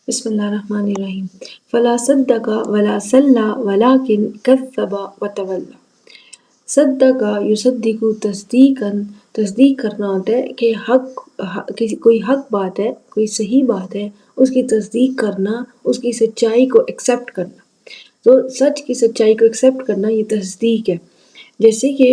بسم اللہ الرحمن الرحیم فلا صدق ولا صلی ولکن کذب وتولی۔ صدق یصدق تصدیق کرنا ہوتا ہے کہ کوئی حق بات ہے، کوئی صحیح بات ہے، اس کی تصدیق کرنا، اس کی سچائی کو ایکسیپٹ کرنا۔ تو سچ کی سچائی کو ایکسیپٹ کرنا یہ تصدیق ہے۔ جیسے کہ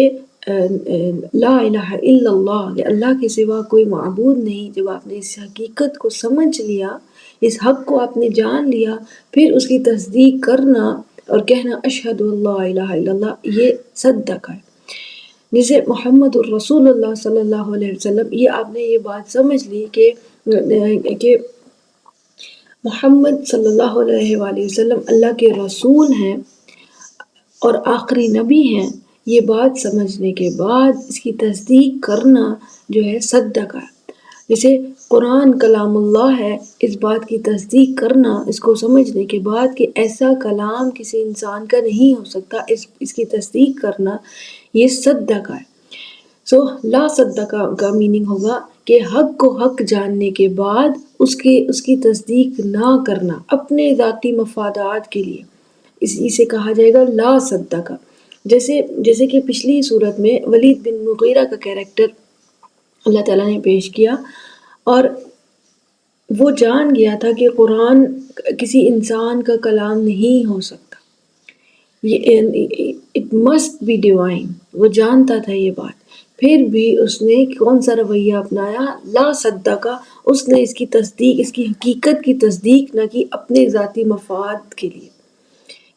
لا الہ الا اللہ، کہ اللہ کے سوا کوئی معبود نہیں۔ جب آپ نے اس حقیقت کو سمجھ لیا، اس حق کو آپ نے جان لیا، پھر اس کی تصدیق کرنا اور کہنا اشہد اللہ الہ الا اللہ، یہ صدق ہے۔ جیسے محمد الرسول اللہ صلی اللہ علیہ وسلم، یہ آپ نے یہ بات سمجھ لی کہ محمد صلی اللہ علیہ وآلہ وسلم اللہ کے رسول ہیں اور آخری نبی ہیں۔ یہ بات سمجھنے کے بعد اس کی تصدیق کرنا جو ہے صدق ہے۔ جیسے قرآن کلام اللہ ہے، اس بات کی تصدیق کرنا، اس کو سمجھنے کے بعد کہ ایسا کلام کسی انسان کا نہیں ہو سکتا، اس کی تصدیق کرنا، یہ صدق ہے۔ لا صدق کا میننگ ہوگا کہ حق کو حق جاننے کے بعد اس کی تصدیق نہ کرنا اپنے ذاتی مفادات کے لیے، اسے کہا جائے گا لا صدق۔ جیسے کہ پچھلی صورت میں ولید بن مغیرہ کا کیریکٹر اللہ تعالیٰ نے پیش کیا، اور وہ جان گیا تھا کہ قرآن کسی انسان کا کلام نہیں ہو سکتا، اٹ مسٹ بی ڈیوائن۔ وہ جانتا تھا یہ بات، پھر بھی اس نے کون سا رویہ اپنایا؟ لا صدق۔ اس نے اس کی تصدیق، اس کی حقیقت کی تصدیق نہ کی اپنے ذاتی مفاد کے لیے،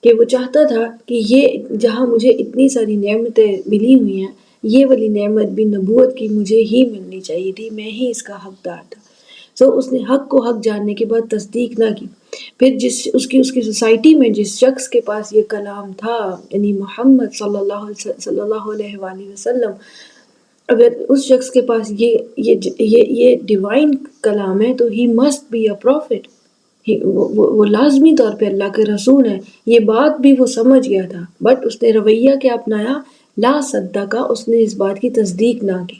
کہ وہ چاہتا تھا کہ یہ جہاں مجھے اتنی ساری نعمتیں ملی ہوئی ہیں، یہ والی نعمت بھی نبوت کی مجھے ہی ملنی چاہیے تھی، میں ہی اس کا حقدار تھا۔ اس نے حق کو حق جاننے کے بعد تصدیق نہ کی۔ پھر اس کی سوسائٹی میں جس شخص کے پاس یہ کلام تھا، یعنی محمد صلی اللہ علیہ وآلہ وسلم، اگر اس شخص کے پاس یہ ڈیوائن کلام ہے تو he must be a prophet, وہ لازمی طور پہ اللہ کے رسول ہیں۔ یہ بات بھی وہ سمجھ گیا تھا، بٹ اس نے رویہ کیا اپنایا؟ لا صدق۔ اس نے اس بات کی تصدیق نہ کی۔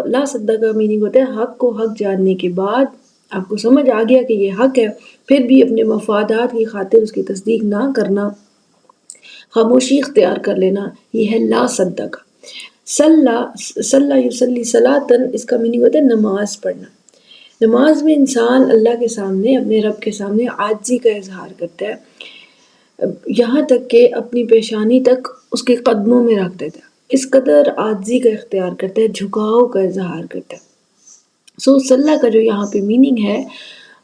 لا صدق کا میننگ ہوتا ہے حق کو حق جاننے کے بعد آپ کو سمجھ آ گیا کہ یہ حق ہے، پھر بھی اپنے مفادات کی خاطر اس کی تصدیق نہ کرنا، خاموشی اختیار کر لینا، یہ ہے لا صدق۔ صلی یصلی صلاۃً، اس کا میننگ ہوتا ہے نماز پڑھنا۔ نماز میں انسان اللہ کے سامنے، اپنے رب کے سامنے عاجزی کا اظہار کرتا ہے، یہاں تک کہ اپنی پیشانی تک اس کے قدموں میں رکھ دیتا ہے، اس قدر عاجزی کا اختیار کرتا ہے، جھکاؤ کا اظہار کرتا ہے۔ صلی کا جو یہاں پہ میننگ ہے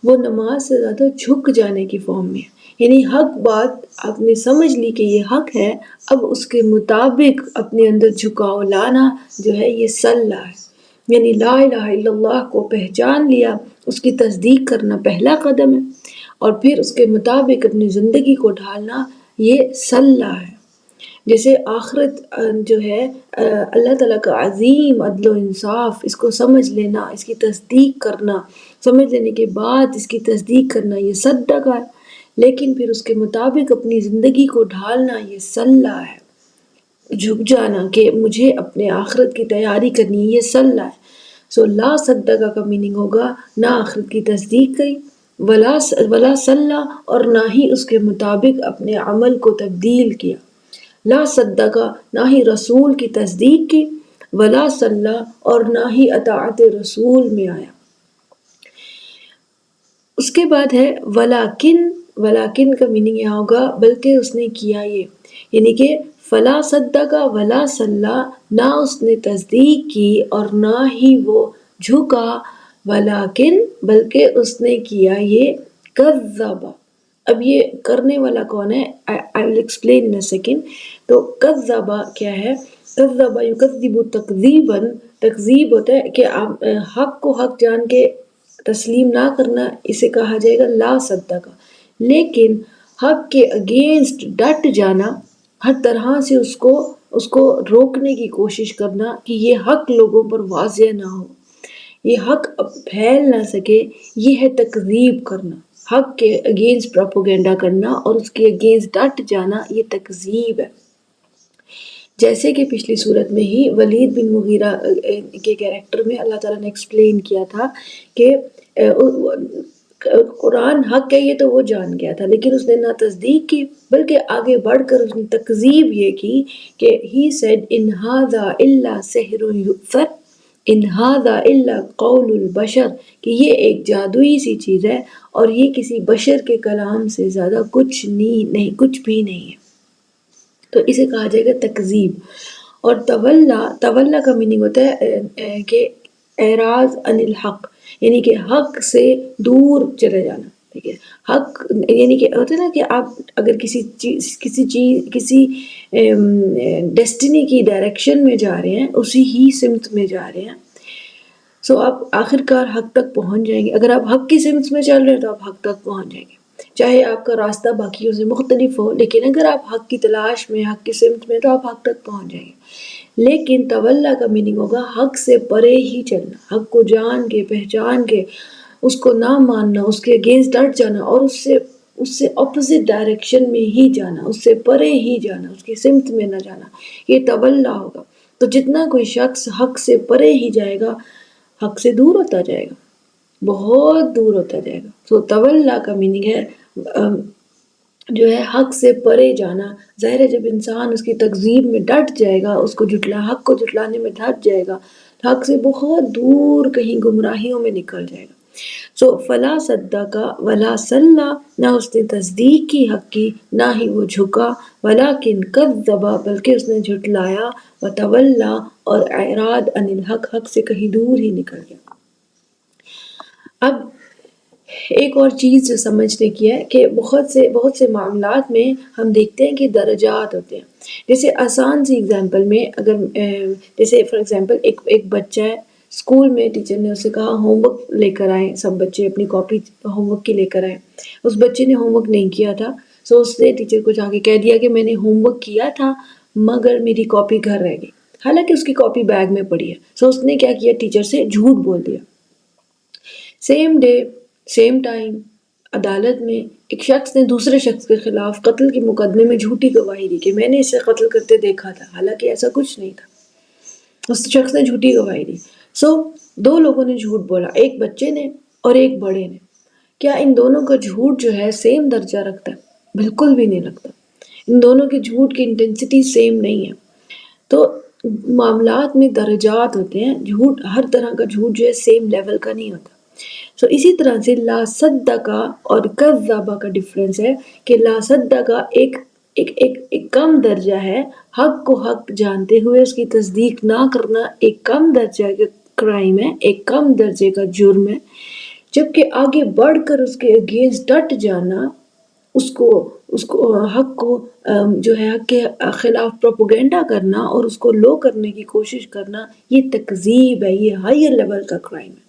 وہ نماز سے زیادہ جھک جانے کی فارم میں ہے، یعنی حق بات آپ نے سمجھ لی کہ یہ حق ہے، اب اس کے مطابق اپنے اندر جھکاؤ لانا جو ہے یہ صلی ہے، یعنی لا الہ الا اللہ کو پہچان لیا، اس کی تصدیق کرنا پہلا قدم ہے، اور پھر اس کے مطابق اپنی زندگی کو ڈھالنا یہ صلی ہے۔ جیسے آخرت جو ہے اللہ تعالیٰ کا عظیم عدل و انصاف، اس کو سمجھ لینا، اس کی تصدیق کرنا، سمجھ لینے کے بعد اس کی تصدیق کرنا یہ صدق ہے، لیکن پھر اس کے مطابق اپنی زندگی کو ڈھالنا یہ صلی ہے، جھک جانا کہ مجھے اپنے آخرت کی تیاری کرنی ہے، یہ صلی ہے۔ لا صدق کا میننگ ہوگا نہ آخرت کی تصدیق کی، ولا صلی، اور نہ ہی اس کے مطابق اپنے عمل کو تبدیل کیا۔ لا صدق، نہ ہی رسول کی تصدیق کی، ولا صلی، اور نہ ہی اطاعت رسول میں آیا۔ اس کے بعد ہے ولیکن کا میننگ یہاں ہوگا بلکہ اس نے کیا یہ، یعنی کہ فلا صدق ولا صلی، نہ اس نے تصدیق کی اور نہ ہی وہ جھکا، ولیکن بلکہ اس نے کیا یہ کذب۔ اب یہ کرنے والا کون ہے؟ I will explain in a second۔ تو کذب کیا ہے؟ کذب یکذب تکذیبا، تکذیب ہوتا ہے کہ آپ حق کو حق جان کے تسلیم نہ کرنا، اسے کہا جائے گا لا صدق۔ لیکن حق کے اگینسٹ ڈٹ جانا، ہر طرح سے اس کو روکنے کی کوشش کرنا کہ یہ حق لوگوں پر واضح نہ ہو، یہ حق پھیل نہ سکے، یہ ہے تکذیب کرنا، حق کے اگینسٹ پروپیگنڈا کرنا اور اس کے اگینسٹ ڈٹ جانا، یہ تکذیب ہے۔ جیسے کہ پچھلی صورت میں ہی ولید بن مغیرہ کے کیریکٹر میں اللہ تعالیٰ نے ایکسپلین کیا تھا کہ قرآن حق ہے یہ تو وہ جان گیا تھا، لیکن اس نے نہ تصدیق کی بلکہ آگے بڑھ کر اس نے تکذیب یہ کی کہ he said in هذا الا سحر یؤثر ان هذا الا قول البشر، کہ یہ ایک جادوئی سی چیز ہے اور یہ کسی بشر کے کلام سے زیادہ کچھ نہیں کچھ بھی نہیں ہے۔ تو اسے کہا جائے گا تکذیب۔ اور تولا کا میننگ ہوتا ہے کہ اعراض عن الحق، یعنی کہ حق سے دور چلے جانا، ٹھیک ہے۔ حق یعنی کہ ہوتا ہے نا کہ آپ اگر کسی ڈیسٹینی کی ڈائریکشن میں جا رہے ہیں، اسی ہی سمت میں جا رہے ہیں، سو آپ آخر کار حق تک پہنچ جائیں گے۔ اگر آپ حق کی سمت میں چل رہے ہیں تو آپ حق تک پہنچ جائیں گے، چاہے آپ کا راستہ باقیوں سے مختلف ہو، لیکن اگر آپ حق کی تلاش میں، حق کی سمت میں، تو آپ حق تک پہنچ جائیں گے۔ لیکن تولا کا میننگ ہوگا حق سے پرے ہی چلنا، حق کو جان کے، پہچان کے، اس کو نہ ماننا، اس کے اگینسٹ ڈٹ جانا اور اس سے اپوزٹ ڈائریکشن میں ہی جانا، اس سے پرے ہی جانا، اس کی سمت میں نہ جانا، یہ تولا ہوگا۔ تو جتنا کوئی شخص حق سے پرے ہی جائے گا، حق سے دور ہوتا جائے گا، بہت دور ہوتا جائے گا۔ تو تولا کا میننگ ہے جو ہے حق سے پرے جانا۔ ظاہر ہے جب انسان اس کی تکذیب میں ڈٹ جائے گا، اس کو حق کو جھٹلانے میں ڈٹ جائے گا، حق سے بہت دور کہیں گمراہیوں میں نکل جائے گا۔ سو فلا صدق ولا صلی، نہ اس نے تصدیق کی حق کی، نہ ہی وہ جھکا، ولیکن کذب، بلکہ اس نے جھٹلایا، وتولا، اور اعراض عن الحق، حق سے کہیں دور ہی نکل گیا۔ اب ایک اور چیز جو سمجھنے کی ہے کہ بہت سے معاملات میں ہم دیکھتے ہیں کہ درجات ہوتے ہیں۔ جیسے آسان سی اگزامپل میں اگر جیسے فار ایگزامپل ایک بچہ ہے، اسکول میں ٹیچر نے اسے کہا ہوم ورک لے کر آئیں، سب بچے اپنی کاپی ہوم ورک کی لے کر آئیں۔ اس بچے نے ہوم ورک نہیں کیا تھا، سو اس نے ٹیچر کو جا کے کہہ دیا کہ میں نے ہوم ورک کیا تھا مگر میری کاپی گھر رہ گئی، حالانکہ اس کی کاپی بیگ میں پڑی ہے۔ سو اس نے کیا کیا، ٹیچر سے جھوٹ بول دیا۔ سیم ڈے سیم ٹائم عدالت میں ایک شخص نے دوسرے شخص کے خلاف قتل کے مقدمے میں جھوٹی گواہی دی کہ میں نے اسے قتل کرتے دیکھا تھا، حالانکہ ایسا کچھ نہیں تھا، اس شخص نے جھوٹی گواہی دی۔ سو دو لوگوں نے جھوٹ بولا، ایک بچے نے اور ایک بڑے نے۔ کیا ان دونوں کا جھوٹ جو ہے سیم درجہ رکھتا ہے؟ بالکل بھی نہیں رکھتا۔ ان دونوں کے جھوٹ کی انٹینسٹی سیم نہیں ہے۔ تو معاملات میں درجات ہوتے ہیں، جھوٹ ہر طرح کا جھوٹ جو ہے سیم لیول کا نہیں ہوتا۔ سو اسی طرح سے لا صدقہ اور کذبہ کا ڈفرنس ہے کہ لا صدقہ ایک کم درجہ ہے، حق کو حق جانتے ہوئے اس کی تصدیق نہ کرنا ایک کم درجہ کا کرائم ہے، ایک کم درجے کا جرم ہے، جبکہ آگے بڑھ کر اس کے اگینسٹ ڈٹ جانا، اس کو حق کو جو ہے حق کے خلاف پروپیگنڈا کرنا اور اس کو لو کرنے کی کوشش کرنا، یہ تکذیب ہے، یہ ہائر لیول کا کرائم ہے۔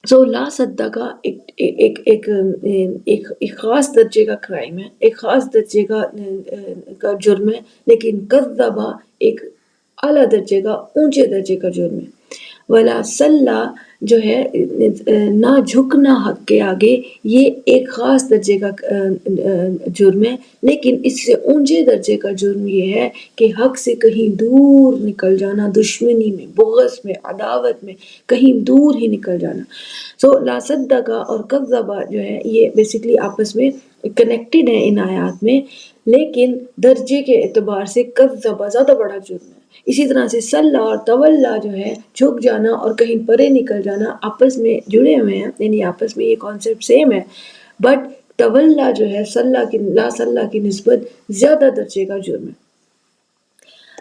سو لا صدقہ ایک خاص درجے کا کرائم ہے، ایک خاص درجے کا جرم ہے، لیکن کذبہ ایک اعلیٰ درجے کا، اونچے درجے کا جرم ہے۔ ولا صلی جو ہے نہ جھکنا حق کے آگے، یہ ایک خاص درجے کا جرم ہے، لیکن اس سے اونچے درجے کا جرم یہ ہے کہ حق سے کہیں دور نکل جانا، دشمنی میں، بغض میں، عداوت میں کہیں دور ہی نکل جانا۔ سو لا صدقہ اور کذبہ جو ہے یہ بیسیکلی آپس میں کنیکٹڈ ہیں ان آیات میں، لیکن درجے کے اعتبار سے کذبہ زیادہ بڑا جرم ہے۔ اسی طرح سے صلی اور تولا جو ہے جھک جانا اور کہیں پرے نکل جانا آپس میں جڑے ہوئے ہیں، یعنی آپس میں یہ کانسیپٹ سیم ہے، بٹ تولا جو ہے لا صلی کی نسبت زیادہ درجے کا جرم ہے۔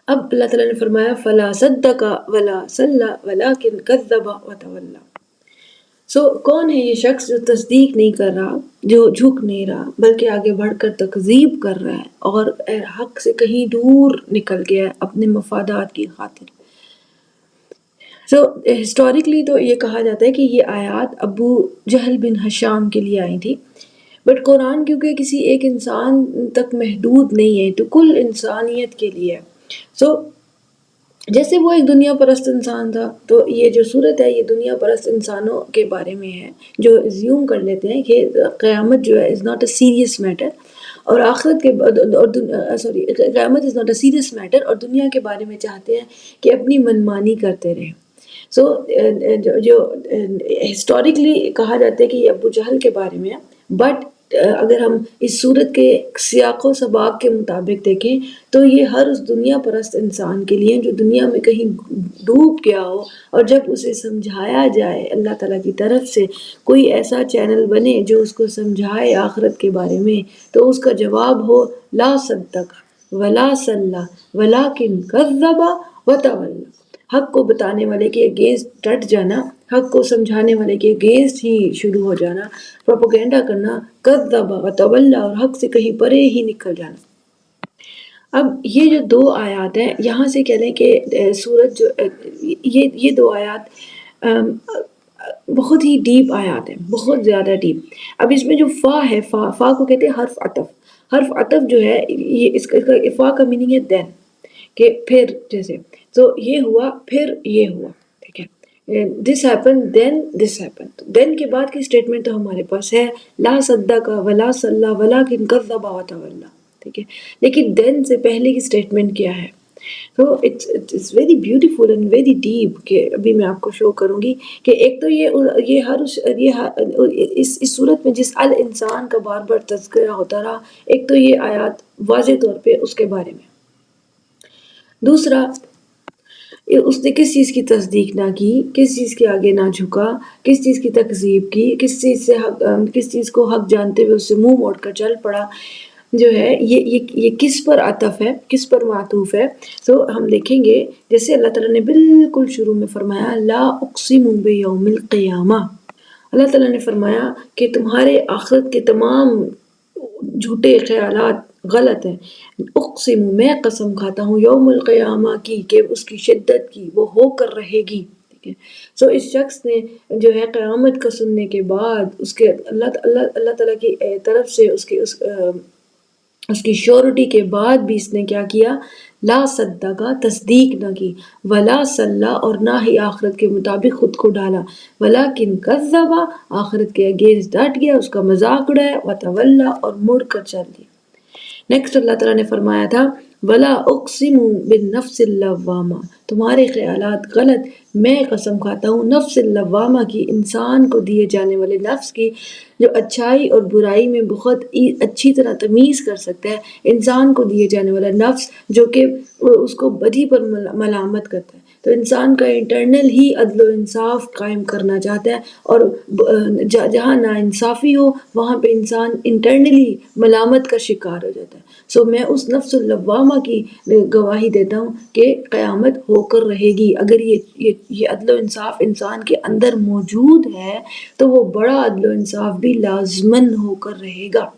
اب اللہ تعالیٰ نے فرمایا فلا صدق ولا صلی ولکن کذب وتولا۔ سو کون ہے یہ شخص جو تصدیق نہیں کر رہا، جو جھک نہیں رہا، بلکہ آگے بڑھ کر تکذیب کر رہا ہے اور حق سے کہیں دور نکل گیا ہے اپنے مفادات کی خاطر۔ سو ہسٹوریکلی تو یہ کہا جاتا ہے کہ یہ آیات ابو جہل بن ہشام کے لیے آئی تھی، بٹ قرآن کیونکہ کسی ایک انسان تک محدود نہیں ہے تو کل انسانیت کے لیے ہے۔ سو جیسے وہ ایک دنیا پرست انسان تھا، تو یہ جو صورت ہے یہ دنیا پرست انسانوں کے بارے میں ہے جو زیوم کر لیتے ہیں کہ قیامت جو ہے is not a serious matter, اور آخرت کے قیامت is not a serious matter, اور دنیا کے بارے میں چاہتے ہیں کہ اپنی منمانی کرتے رہیں۔ سو جو ہسٹوریکلی کہا جاتا ہے کہ یہ ابو جہل کے بارے میں ہے، بٹ اگر ہم اس صورت کے سیاق و سباق کے مطابق دیکھیں تو یہ ہر اس دنیا پرست انسان کے لیے جو دنیا میں کہیں ڈوب گیا ہو، اور جب اسے سمجھایا جائے اللہ تعالیٰ کی طرف سے، کوئی ایسا چینل بنے جو اس کو سمجھائے آخرت کے بارے میں، تو اس کا جواب ہو لا صدق ولا صلی ولکن کذب وتولی۔ حق کو بتانے والے کے اگینسٹ ڈٹ جانا، حق کو سمجھانے والے کے اگینسٹ ہی شروع ہو جانا، پروپیگنڈا کرنا، کذب وتولی، اور حق سے کہیں پرے ہی نکل جانا۔ اب یہ جو دو آیات ہیں، یہاں سے کہہ لیں کہ سورج جو یہ دو آیات بہت ہی ڈیپ آیات ہیں، بہت زیادہ ڈیپ۔ اب اس میں جو فا ہے، فا کو کہتے ہیں حرف عطف۔ حرف عطف جو ہے یہ اس کا فا کا میننگ ہے دین، کہ پھر جیسے تو یہ ہوا پھر یہ ہوا، ٹھیک ہے، this happen then this happen. دین کے بعد کی اسٹیٹمنٹ تو ہمارے پاس ہے لا صدق ولا صلی ولکن کذب وتولی، ٹھیک ہے، لیکن دین سے پہلے کی اسٹیٹمنٹ کیا ہے؟ تو it's very beautiful and very deep, کہ ابھی میں آپ کو شو کروں گی کہ ایک تو اس صورت میں جس الانسان کا بار بار تذکرہ ہوتا رہا، ایک تو یہ آیات واضح طور پہ اس کے بارے میں۔ دوسرا، اس نے کس چیز کی تصدیق نہ کی، کس چیز کے آگے نہ جھکا، کس چیز کی تکذیب کی، کس چیز کو حق جانتے ہوئے اس سے منہ موڑ کر چل پڑا، جو ہے یہ کس پر عطف ہے، کس پر معطوف ہے؟ تو ہم دیکھیں گے جیسے اللہ تعالیٰ نے بالکل شروع میں فرمایا لا اقسم بیوم القیامہ، اللہ تعالیٰ نے فرمایا کہ تمہارے آخرت کے تمام جھوٹے خیالات غلط ہیں، اقسم میں قسم کھاتا ہوں یوم القیامہ کی، کہ اس کی شدت کی، وہ ہو کر رہے گی، ٹھیک ہے۔ سو اس شخص نے جو ہے قیامت کا سننے کے بعد اس کے اللہ تعالیٰ کی طرف سے اس کی شیورٹی کے بعد بھی اس نے کیا کیا؟ لا صدقہ، تصدیق نہ کی، ولا صلی، اور نہ ہی آخرت کے مطابق خود کو ڈالا، ولیکن کذب، آخرت کے اگینسٹ ڈٹ گیا، اس کا مذاق اڑایا، وتولی، اور مڑ کر چل دیا۔ نیکسٹ اللہ تعالیٰ نے فرمایا تھا ولا اقسم بالنفس اللوامہ، تمہارے خیالات غلط، میں قسم کھاتا ہوں نفس اللوامہ کی، انسان کو دیے جانے والے نفس کی، جو اچھائی اور برائی میں بہت اچھی طرح تمیز کر سکتا ہے، انسان کو دیے جانے والا نفس جو کہ اس کو بدی پر ملامت کرتا ہے۔ تو انسان کا انٹرنل ہی عدل و انصاف قائم کرنا چاہتا ہے، اور جہاں ناانصافی ہو وہاں پہ انسان انٹرنلی ملامت کا شکار ہو جاتا ہے۔ سو میں اس نفس اللوامہ کی گواہی دیتا ہوں کہ قیامت ہو کر رہے گی۔ اگر یہ عدل و انصاف انسان کے اندر موجود ہے تو وہ بڑا عدل و انصاف بھی لازماً ہو کر رہے گا۔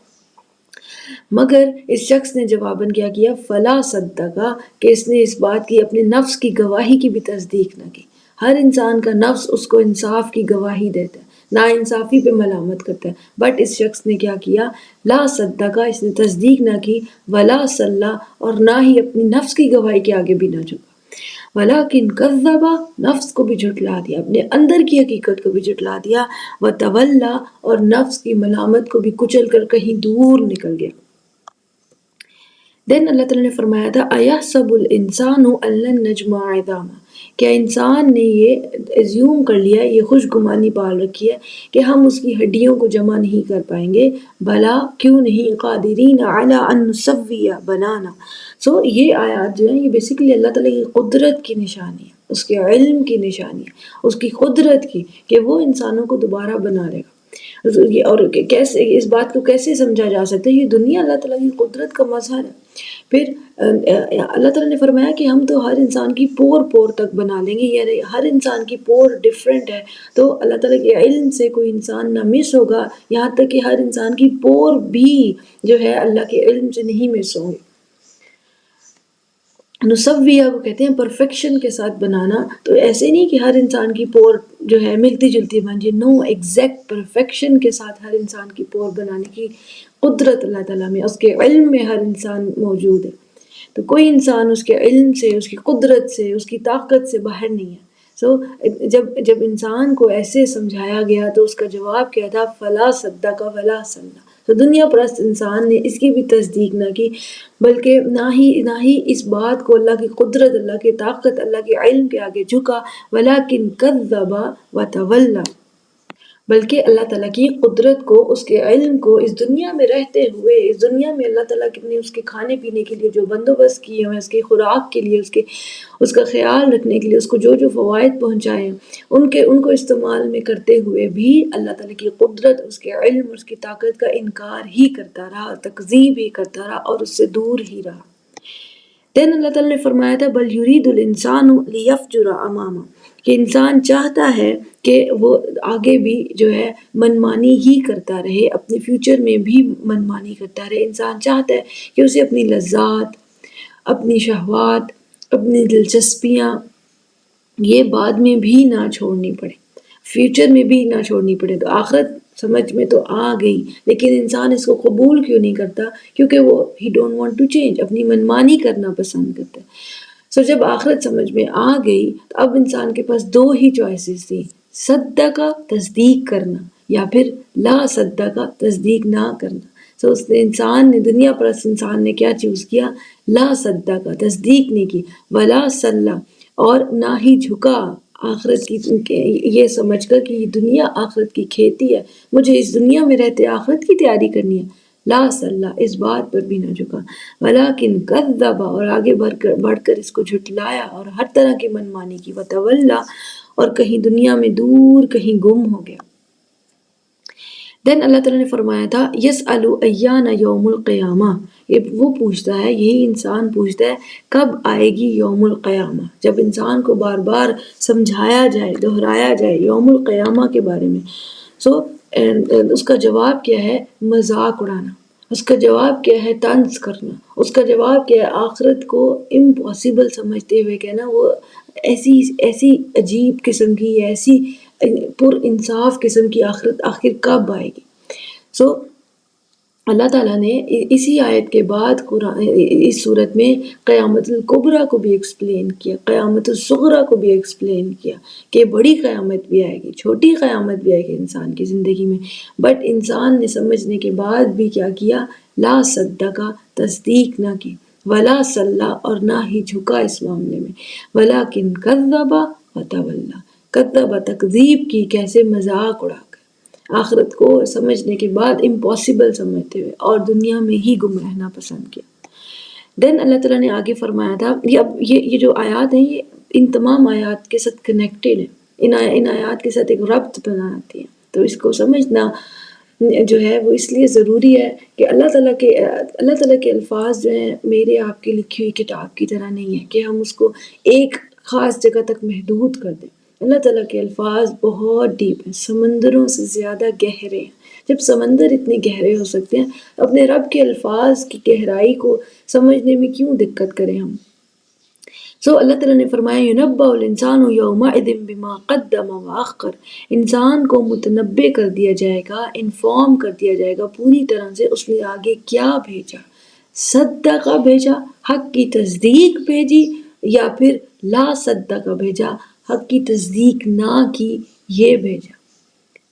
مگر اس شخص نے جواباً کیا کیا؟ فلا صدقہ، کہ اس نے اس بات کی، اپنے نفس کی گواہی کی بھی تصدیق نہ کی۔ ہر انسان کا نفس اس کو انصاف کی گواہی دیتا ہے، نا انصافی پہ ملامت کرتا ہے، بٹ اس شخص نے کیا کیا؟ لا صدقہ، اس نے تصدیق نہ کی، ولا صلی، اور نہ ہی اپنی نفس کی گواہی کے آگے بھی نہ جھکا، ولیکن کذب، نفس کو بھی جھٹلا دیا، اپنے اندر کی حقیقت کو بھی جھٹلا دیا، وتولی، اور نفس کی ملامت کو بھی کچل کر کہیں دور نکل گیا۔ دین اللہ تعالیٰ نے فرمایا تھا ایحسب الانسان ان لن نجمع عظامہ، کیا انسان نے یہ ایزیوم کر لیا، یہ خوش گمانی پال رکھی ہے کہ ہم اس کی ہڈیوں کو جمع نہیں کر پائیں گے، بھلا کیوں نہیں، قادرین علی ان نسوی بنانا۔ سو یہ آیات جو ہیں یہ بیسیکلی اللہ تعالیٰ کی قدرت کی نشانی ہے، اس کے علم کی نشانی ہے، اس کی قدرت کی، کہ وہ انسانوں کو دوبارہ بنا لے گا۔ اور کیسے اس بات کو کیسے سمجھا جا سکتا ہے؟ یہ دنیا اللہ تعالیٰ کی قدرت کا مظہر ہے۔ پھر اللہ تعالیٰ نے فرمایا کہ ہم تو ہر انسان کی پور تک بنا لیں گے، یعنی ہر انسان کی پور ڈیفرنٹ ہے، تو اللہ تعالیٰ کے علم سے کوئی انسان نہ مس ہوگا، یہاں تک کہ ہر انسان کی پور بھی جو ہے اللہ کے علم سے نہیں مس ہوں گے۔ نسویہ کو کہتے ہیں پرفیکشن کے ساتھ بنانا، تو ایسے نہیں کہ ہر انسان کی پور جو ہے ملتی جلتی بن جائے، نو، ایگزیکٹ پرفیکشن کے ساتھ ہر انسان کی پور بنانے کی قدرت اللہ تعالیٰ میں، اس کے علم میں ہر انسان موجود ہے، تو کوئی انسان اس کے علم سے، اس کی قدرت سے، اس کی طاقت سے باہر نہیں ہے۔ سو جب انسان کو ایسے سمجھایا گیا تو اس کا جواب کیا تھا، فلا صدق ولا صلی. تو دنیا پرست انسان نے اس کی بھی تصدیق نہ کی، بلکہ نہ ہی اس بات کو اللہ کی قدرت، اللہ کی طاقت، اللہ کے علم کے آگے جھکا، ولیکن کذب وتولی، بلکہ اللہ تعالیٰ کی قدرت کو، اس کے علم کو، اس دنیا میں رہتے ہوئے، اس دنیا میں اللہ تعالیٰ نے اس کے کھانے پینے کے لیے جو بندوبست کیے ہیں، اس کی خوراک کے لیے، اس کا خیال رکھنے کے لیے، اس کو جو فوائد پہنچائے ہیں، ان کو استعمال میں کرتے ہوئے بھی اللہ تعالیٰ کی قدرت، اس کے علم، اس کی طاقت کا انکار ہی کرتا رہا، تکذیب ہی کرتا رہا اور اس سے دور ہی رہا. دین اللہ تعالیٰ نے فرمایا تھا، بل یرید الانسان لیفجر امامہ، کہ انسان چاہتا ہے کہ وہ آگے بھی جو ہے منمانی ہی کرتا رہے، اپنے فیوچر میں بھی منمانی کرتا رہے. انسان چاہتا ہے کہ اسے اپنی لذات، اپنی شہوات، اپنی دلچسپیاں یہ بعد میں بھی نہ چھوڑنی پڑے، فیوچر میں بھی نہ چھوڑنی پڑے. تو آخرت سمجھ میں تو آ گئی، لیکن انسان اس کو قبول کیوں نہیں کرتا؟ کیونکہ وہ he don't want to change, اپنی منمانی کرنا پسند کرتا ہے. سو جب آخرت سمجھ میں آ گئی تو اب انسان کے پاس دو ہی چوائسز تھی، صدقہ تصدیق کرنا، یا پھر لا صدقہ تصدیق نہ کرنا. سو اس نے دنیا پرست انسان نے کیا چوز کیا؟ لا صدقہ، تصدیق نہیں کی، ولا صلی، اور نہ ہی جھکا آخرت کی یہ سمجھ کر کہ یہ دنیا آخرت کی کھیتی ہے، مجھے اس دنیا میں رہتے آخرت کی تیاری کرنی ہے. لا صلی، اس بات پر بھی نہ جھکا، ولیکن کذب، اور آگے بڑھ کر اس کو جھٹلایا اور ہر طرح کی منمانی کی، وتولی، اور کہیں دنیا میں دور کہیں گم ہو گیا. دین اللہ تعالیٰ نے فرمایا تھا، یسأل ایان یوم القیامہ، یہ وہ پوچھتا ہے، یہی انسان پوچھتا ہے کب آئے گی یوم القیامہ. جب انسان کو بار بار سمجھایا جائے، دہرایا جائے یوم القیامہ کے بارے میں، سو اس کا جواب کیا ہے؟ مذاق اڑانا. اس کا جواب کیا ہے؟ طنز کرنا. اس کا جواب کیا ہے؟ آخرت کو امپاسبل سمجھتے ہوئے کہنا وہ ایسی عجیب قسم کی، ایسی پر انصاف قسم کی آخرت آخر کب آئے گی. سو اللہ تعالیٰ نے اسی آیت کے بعد اس صورت میں قیامت الکبریٰ کو بھی ایکسپلین کیا، قیامت الصغریٰ کو بھی ایکسپلین کیا کہ بڑی قیامت بھی آئے گی، چھوٹی قیامت بھی آئے گی انسان کی زندگی میں. بٹ انسان نے سمجھنے کے بعد بھی کیا کیا؟ لا صدقہ، تصدیق نہ کی، ولا صلی، اور نہ ہی جھکا اس معاملے میں، ولیکن کذب وتولی، کذب، تکذیب کی، کیسے؟ مذاق اڑا کر، آخرت کو سمجھنے کے بعد امپاسبل سمجھتے ہوئے، اور دنیا میں ہی گم رہنا پسند کیا. دین اللہ تعالیٰ نے آگے فرمایا تھا، یہ جو آیات ہیں یہ ان تمام آیات کے ساتھ کنیکٹڈ ہیں، ان آیات کے ساتھ ایک ربط بناتی ہیں. تو اس کو سمجھنا جو ہے وہ اس لیے ضروری ہے کہ اللہ تعالیٰ کے الفاظ جو ہیں میرے آپ کی لکھی ہوئی کتاب کی طرح نہیں ہے کہ ہم اس کو ایک خاص جگہ تک محدود کر دیں. اللہ تعالیٰ کے الفاظ بہت ڈیپ ہیں، سمندروں سے زیادہ گہرے ہیں. جب سمندر اتنے گہرے ہو سکتے ہیں، اپنے رب کے الفاظ کی گہرائی کو سمجھنے میں کیوں دقت کریں ہم؟ سو اللہ تعالیٰ نے فرمایا، يُنَبَّأُ الْإِنسَانُ يَوْمَئِذٍ بِمَا قَدَّمَ وَأَخَّرَ، انسان کو متنبع کر دیا جائے گا، انفارم کر دیا جائے گا پوری طرح سے اس نے آگے کیا بھیجا. صدقہ بھیجا، حق کی تصدیق بھیجی، یا پھر لا صدقہ بھیجا، حق کی تصدیق نہ کی، یہ بھیجا.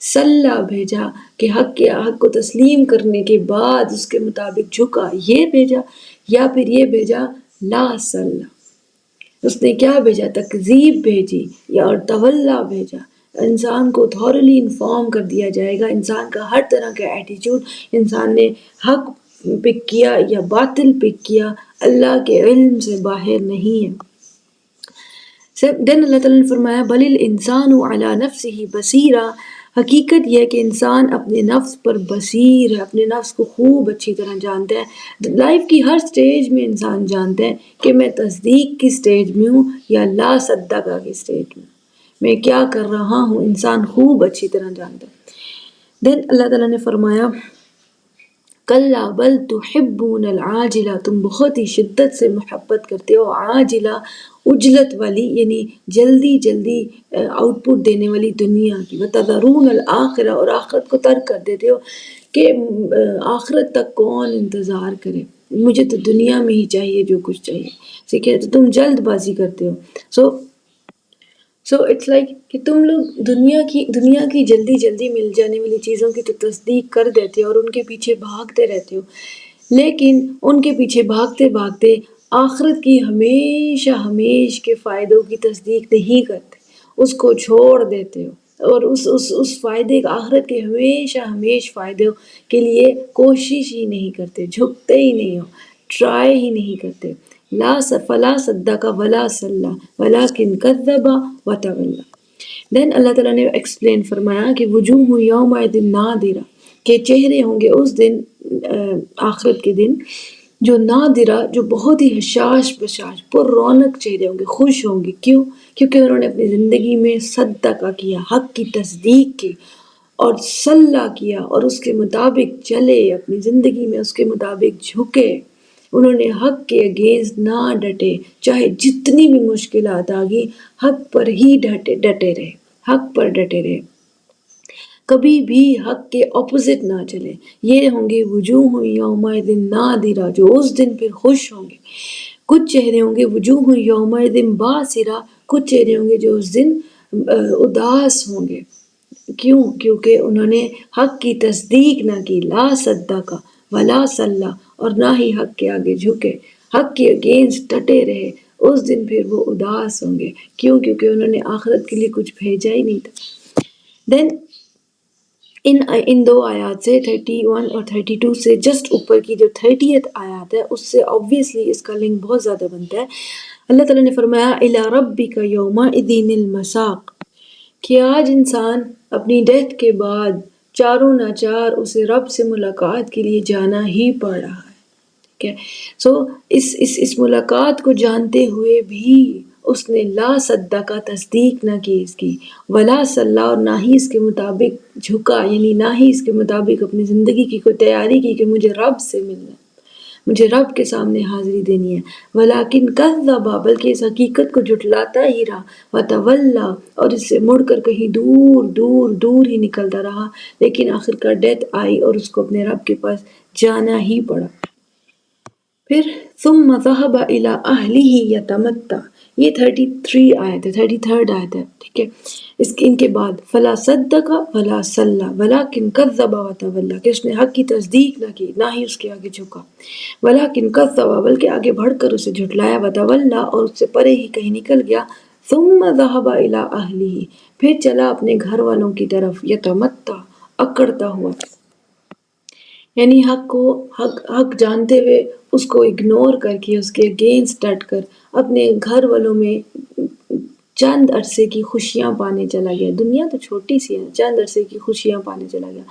صلی بھیجا کہ حق کو تسلیم کرنے کے بعد اس کے مطابق جھکا، یہ بھیجا. یا پھر یہ بھیجا لا صلی، اس نے کیا بھیجا؟ تکذیب بھیجی، یا اور تولا بھیجا. انسان کو تھورلی انفارم کر دیا جائے گا، انسان کا ہر طرح کا ایٹیچیوڈ، انسان نے حق پک کیا یا باطل پک کیا، اللہ کے علم سے باہر نہیں ہے. دین اللہ تعالیٰ نے فرمایا، بل الانسان علی نفسہ بصیرہ، حقیقت یہ ہے کہ انسان اپنے نفس پر بصیر ہے، اپنے نفس کو خوب اچھی طرح جانتا ہے. لائف کی ہر سٹیج میں انسان جانتا ہے کہ میں تصدیق کی سٹیج میں ہوں یا لا صدقہ کی سٹیج میں کیا کر رہا ہوں، انسان خوب اچھی طرح جانتا ہے. دین اللہ تعالیٰ نے فرمایا، کلا بل تحبون العاجلہ، تم بہت ہی شدت سے محبت کرتے ہو عاجلہ، اجلت والی، یعنی جلدی جلدی آؤٹ پٹ دینے والی دنیا کی، وتذرون الآخرہ، اور آخرت کو ترک کر دیتے ہو کہ آخرت تک کون انتظار کرے، مجھے تو دنیا میں ہی چاہیے جو کچھ چاہیے. ٹھیک ہے، تو تم جلد بازی کرتے ہو. سو اٹس لائک کہ تم لوگ دنیا کی جلدی جلدی مل جانے والی چیزوں کی تو تصدیق کر دیتے ہو اور ان کے پیچھے بھاگتے رہتے ہو، لیکن ان کے پیچھے بھاگتے بھاگتے آخرت کی ہمیشہ ہمیش کے فائدوں کی تصدیق نہیں کرتے، اس کو چھوڑ دیتے ہو اور اس فائدے آخرت کے ہمیشہ ہمیش فائدوں کے لیے کوشش ہی نہیں کرتے، جھکتے ہی نہیں ہو، ٹرائی ہی نہیں کرتے۔ فلا صدق ولا صلی ولکن کذب وتولی۔ دین اللہ تعالیٰ نے ایکسپلین فرمایا کہ وجوہ یومئذ ناظرہ، کہ چہرے ہوں گے اس دن آخرت کے دن جو ناظرہ، جو بہت ہی حشاش بشاش پر رونق چہرے ہوں گے، خوش ہوں گے۔ کیوں؟ کیونکہ انہوں نے اپنی زندگی میں صدقہ کیا، حق کی تصدیق کی اور صلہ کیا اور اس کے مطابق چلے، اپنی زندگی میں اس کے مطابق جھکے، انہوں نے حق کے اگینسٹ نہ ڈٹے، چاہے جتنی بھی مشکلات آ گئی حق پر ہی ڈٹے رہے، حق پر ڈٹے رہے، کبھی بھی حق کے اپوزٹ نہ چلے۔ یہ ہوں گے وجوہ یومئذ ناظرہ، جو اس دن پھر خوش ہوں گے۔ کچھ چہرے ہوں گے وجوہ یومئذ باسرہ، کچھ چہرے ہوں گے جو اس دن اداس ہوں گے۔ کیوں؟ کیونکہ انہوں نے حق کی تصدیق نہ کی، لا صدق ولا صلی، اور نہ ہی حق کے آگے جھکے، حق کے اگینسٹ ڈٹے رہے۔ اس دن پھر وہ اداس ہوں گے۔ کیوں؟ کیونکہ انہوں نے آخرت کے لیے کچھ بھیجا ہی نہیں تھا۔ دین ان دو آیات سے 31 اور 32 سے جسٹ اوپر کی جو 30th آیات ہے، اس سے obviously اس کا لنک بہت زیادہ بنتا ہے۔ اللہ تعالیٰ نے فرمایا اِلیٰ رَبِّکَ یَوْمَئِذٍ الْمَسَاقُ، کہ آج انسان اپنی ڈیتھ کے بعد چاروں ناچار اسے رب سے ملاقات کے لیے جانا ہی پڑ رہا ہے۔ ٹھیک ہے، سو اس ملاقات کو جانتے ہوئے بھی اس نے لا صدقہ تصدیق نہ کی اس کی، ولا صلی، اور نہ ہی اس کے مطابق جھکا، یعنی نہ ہی اس کے مطابق اپنی زندگی کی کوئی تیاری کی کہ مجھے رب سے ملنا ہے، مجھے رب کے سامنے حاضری دینی ہے، ولیکن کذب، بلکہ اس حقیقت کو جھٹلاتا ہی رہا، وتولی، اور اس سے مڑ کر کہیں دور دور دور ہی نکلتا رہا، لیکن آخر کار ڈیتھ آئی اور اس کو اپنے رب کے پاس جانا ہی پڑا۔ پھر ثم ذهب الى اہلہ یتمتع، یہ 33 آیت ہے، 33rd آیت ہے، ٹھیک ہے۔ ان کے بعد فلا صدق ولا صلی ولکن کذب وتولی، کہ اس نے حق کی تصدیق نہ کی، نہ ہی اس کے آگے جھکا، ولکن کذب، بلکہ آگے بڑھ کر اسے جھٹلایا، وتولی، اور اس سے پرے ہی کہیں نکل گیا۔ ثم ذهب الى اہلہ، پھر چلا اپنے گھر والوں کی طرف، یتمتع، اکڑتا ہوا، یعنی حق جانتے ہوئے اس کو اگنور کر کے، اس کے اگینسٹ ڈٹ کر اپنے گھر والوں میں چند عرصے کی خوشیاں پانے چلا گیا۔ دنیا تو چھوٹی سی ہے، چند عرصے کی خوشیاں پانے چلا گیا۔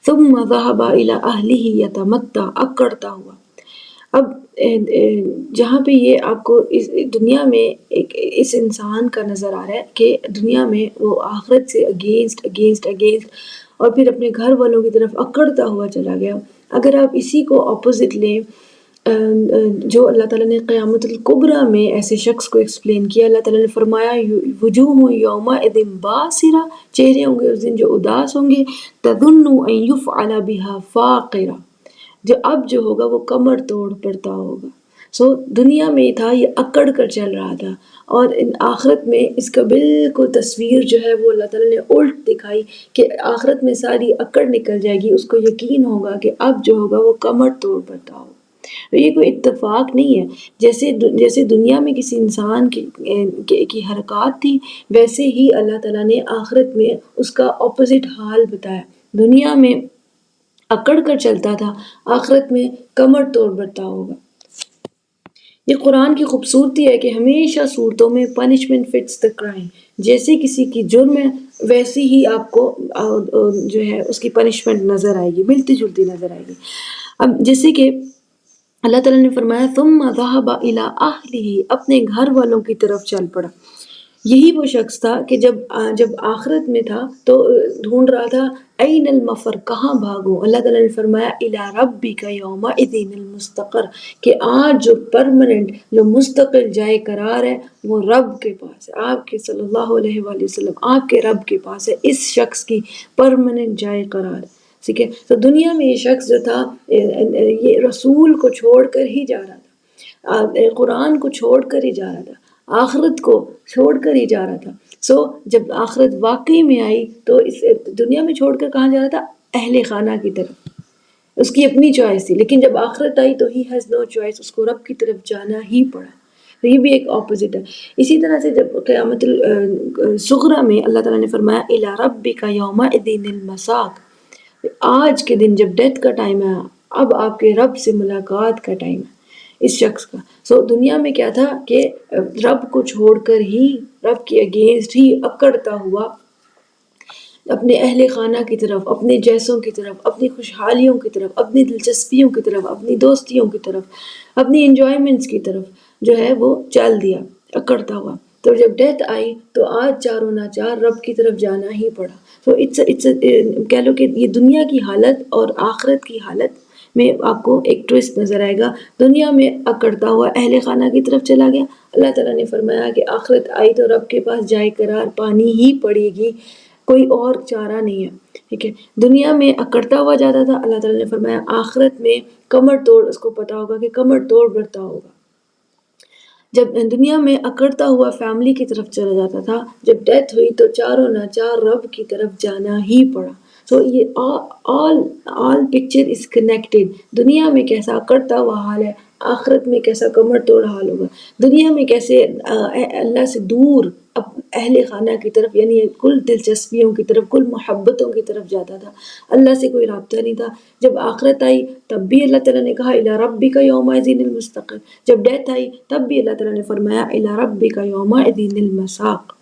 ثم ذهب الى اہلہ یتمتع، اکڑتا ہوا۔ اب جہاں پہ یہ آپ کو اس دنیا میں اس انسان کا نظر آ رہا ہے کہ دنیا میں وہ آخرت سے اگینسٹ اور پھر اپنے گھر والوں کی طرف اکڑتا ہوا چلا گیا۔ اگر آپ اسی کو اپوزٹ لیں، جو اللہ تعالیٰ نے قیامت الکبریٰ میں ایسے شخص کو ایکسپلین کیا، اللہ تعالیٰ نے فرمایا وجوہ یومئذ باسرہ، چہرے ہوں گے اس دن جو اداس ہوں گے، تظن ان یفعل بها فاقرہ، جو اب جو ہوگا وہ کمر توڑ پڑتا ہوگا۔ سو دنیا میں تھا، یہ اکڑ کر چل رہا تھا، اور آخرت میں اس کا بالکل تصویر جو ہے وہ اللہ تعالیٰ نے الٹ دکھائی کہ آخرت میں ساری اکڑ نکل جائے گی، اس کو یقین ہوگا کہ اب جو ہوگا وہ کمر توڑ پڑتا ہوگا۔ یہ کوئی اتفاق نہیں ہے، جیسے دنیا میں کسی انسان کی حرکات تھی، ویسے ہی اللہ تعالیٰ نے آخرت میں اس کا اپوزٹ حال بتایا۔ دنیا میں اکڑ کر چلتا تھا، آخرت میں کمر توڑ پڑتا ہوگا۔ یہ قرآن کی خوبصورتی ہے کہ ہمیشہ صورتوں میں پنشمنٹ فٹس دا کرائم، جیسے کسی کی جرم ہے ویسی ہی آپ کو جو ہے اس کی پنشمنٹ نظر آئے گی، ملتی جلتی نظر آئے گی۔ اب جیسے کہ اللہ تعالیٰ نے فرمایا ثم ذهب الى اہلہ، اپنے گھر والوں کی طرف چل پڑا۔ یہی وہ شخص تھا کہ جب آخرت میں تھا تو ڈھونڈ رہا تھا این المفر، کہاں بھاگوں۔ اللہ تعالیٰ نے فرمایا الی ربک یومئذ المستقر، کہ آج جو پرماننٹ، جو مستقل جائے قرار ہے وہ رب کے پاس ہے، آپ کے صلی اللہ علیہ وآلہ وسلم، آپ کے رب کے پاس ہے اس شخص کی پرماننٹ جائے قرار۔ ٹھیک ہے، تو دنیا میں یہ شخص جو تھا یہ رسول کو چھوڑ کر ہی جا رہا تھا، قرآن کو چھوڑ کر ہی جا رہا تھا، آخرت کو چھوڑ کر ہی جا رہا تھا. جب آخرت واقعی میں آئی تو اس دنیا میں چھوڑ کر کہاں جا رہا تھا؟ اہل خانہ کی طرف. اس کی اپنی چوائس تھی، لیکن جب آخرت آئی تو ہی ہیز نو چوائس، اس کو رب کی طرف جانا ہی پڑا. تو یہ بھی ایک اپوزٹ ہے. اسی طرح سے جب قیامت الصغریٰ میں اللہ تعالیٰ نے فرمایا اِلیٰ رَبِّکَ یَوْمَئِذٍ الْمَسَاقُ، آج کے دن جب ڈیتھ کا ٹائم ہے، اب آپ کے رب سے ملاقات کا ٹائم ہے اس شخص کا. دنیا میں کیا تھا کہ رب کو چھوڑ کر ہی، رب کے اگینسٹ ہی اکڑتا ہوا اپنے اہل خانہ کی طرف، اپنے جیسوں کی طرف، اپنی خوشحالیوں کی طرف، اپنی دلچسپیوں کی طرف، اپنی دوستیوں کی طرف، اپنی انجوائمنٹس کی طرف جو ہے وہ چل دیا اکڑتا ہوا. تو جب ڈیتھ آئی تو آج چاروں ناچار رب کی طرف جانا ہی پڑا. کہہ لو کہ یہ دنیا کی حالت اور آخرت کی حالت میں آپ کو ایک ٹوسٹ نظر آئے گا. دنیا میں اکڑتا ہوا اہل خانہ کی طرف چلا گیا. اللہ تعالیٰ نے فرمایا کہ آخرت آئی تو رب کے پاس جائے قرار پانی ہی پڑے گی، کوئی اور چارہ نہیں ہے. ٹھیک ہے، دنیا میں اکڑتا ہوا جاتا تھا، اللہ تعالیٰ نے فرمایا آخرت میں کمر توڑ، اس کو پتا ہوگا کہ کمر توڑ بڑھتا ہوگا. جب دنیا میں اکڑتا ہوا فیملی کی طرف چلا جاتا تھا، جب ڈیتھ ہوئی تو چاروں ناچار رب کی طرف جانا ہی پڑا. یہ آل پکچر از کنیکٹڈ. دنیا میں کیسا اکڑتا ہوا حال ہے، آخرت میں کیسا کمر توڑ حال ہوگا. دنیا میں کیسے اللہ سے دور اہل خانہ کی طرف، یعنی کل دلچسپیوں کی طرف، کل محبتوں کی طرف جاتا تھا، اللہ سے کوئی رابطہ نہیں تھا. جب آخرت آئی تب بھی اللہ تعالیٰ نے کہا اِلیٰ رَبِّکَ یَوْمَئِذٍ الْمُسْتَقَرُّ. جب ڈیتھ آئی تب بھی اللہ تعالیٰ نے فرمایا اِلیٰ رَبِّکَ یَوْمَئِذٍ الْمَسَاقُ.